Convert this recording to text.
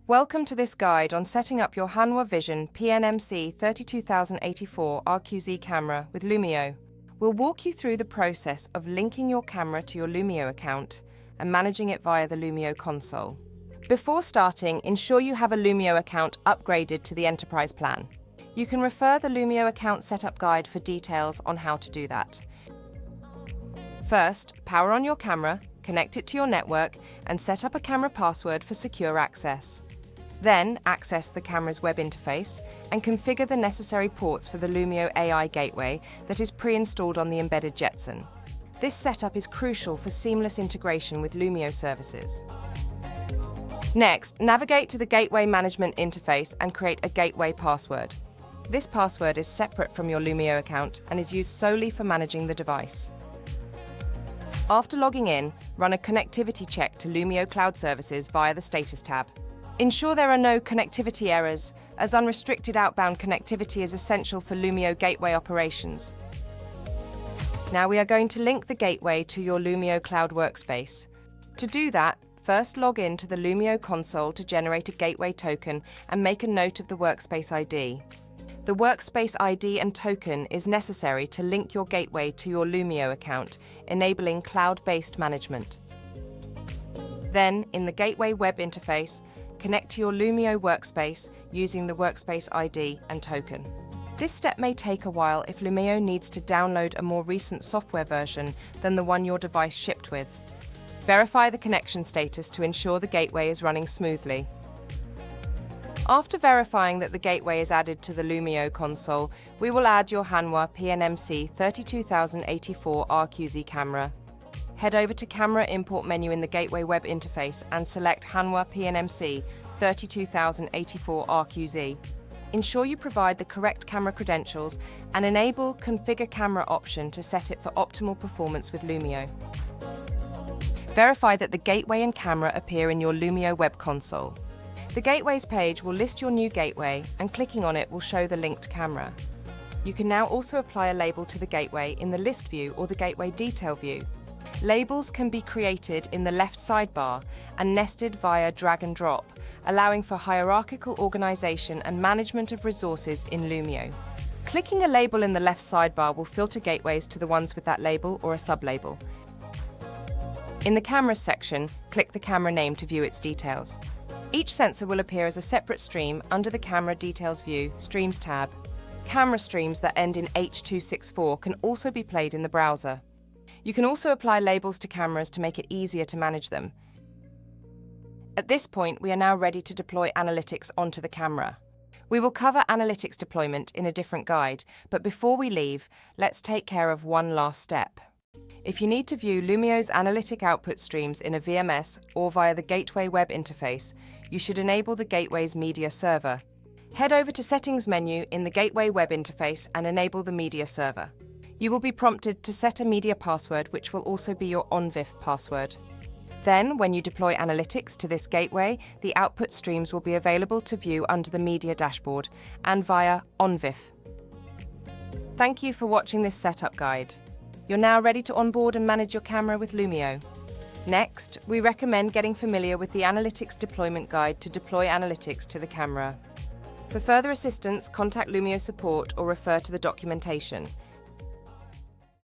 Welcome to this guide on setting up your Hanwha Vision PNM C32084RQZ camera with Lumeo. We'll walk you through the process of linking your camera to your Lumeo account and managing it via the Lumeo console. Before starting, ensure you have a Lumeo account upgraded to the Enterprise plan. You can refer the Lumeo account setup guide for details on how to do that. First, power on your camera, connect it to your network, and set up a camera password for secure access. Then, access the camera's web interface and configure the necessary ports for the Lumeo AI gateway that is pre-installed on the embedded Jetson. This setup is crucial for seamless integration with Lumeo services. Next, navigate to the Gateway Management interface and create a gateway password. This password is separate from your Lumeo account and is used solely for managing the device. After logging in, run a connectivity check to Lumeo Cloud Services via the Status tab. Ensure there are no connectivity errors, as unrestricted outbound connectivity is essential for Lumeo gateway operations. Now we are going to link the gateway to your Lumeo Cloud workspace. To do that, first log in to the Lumeo console to generate a gateway token and make a note of the workspace ID. The workspace ID and token is necessary to link your gateway to your Lumeo account, enabling cloud-based management. Then, in the gateway web interface, connect to your Lumeo workspace using the workspace ID and token. This step may take a while if Lumeo needs to download a more recent software version than the one your device shipped with. Verify the connection status to ensure the gateway is running smoothly. After verifying that the gateway is added to the Lumeo console, we will add your Hanwha PNM C32084RQZ camera. Head over to Camera Import menu in the Gateway web interface and select Hanwha PNM C32084RQZ. Ensure you provide the correct camera credentials and enable Configure Camera option to set it for optimal performance with Lumeo. Verify that the gateway and camera appear in your Lumeo web console. The Gateways page will list your new gateway, and clicking on it will show the linked camera. You can now also apply a label to the gateway in the List view or the Gateway Detail view. Labels can be created in the left sidebar and nested via drag and drop, allowing for hierarchical organization and management of resources in Lumeo. Clicking a label in the left sidebar will filter gateways to the ones with that label or a sublabel. In the Cameras section, click the camera name to view its details. Each sensor will appear as a separate stream under the Camera Details view, Streams tab. Camera streams that end in H.264 can also be played in the browser. You can also apply labels to cameras to make it easier to manage them. At this point, we are now ready to deploy analytics onto the camera. We will cover analytics deployment in a different guide, but before we leave, let's take care of one last step. If you need to view Lumeo's analytic output streams in a VMS or via the Gateway web interface, you should enable the Gateway's media server. Head over to Settings menu in the Gateway web interface and enable the media server. You will be prompted to set a media password, which will also be your OnVIF password. Then, when you deploy analytics to this gateway, the output streams will be available to view under the media dashboard and via OnVIF. Thank you for watching this setup guide. You're now ready to onboard and manage your camera with Lumeo. Next, we recommend getting familiar with the Analytics Deployment Guide to deploy analytics to the camera. For further assistance, contact Lumeo support or refer to the documentation.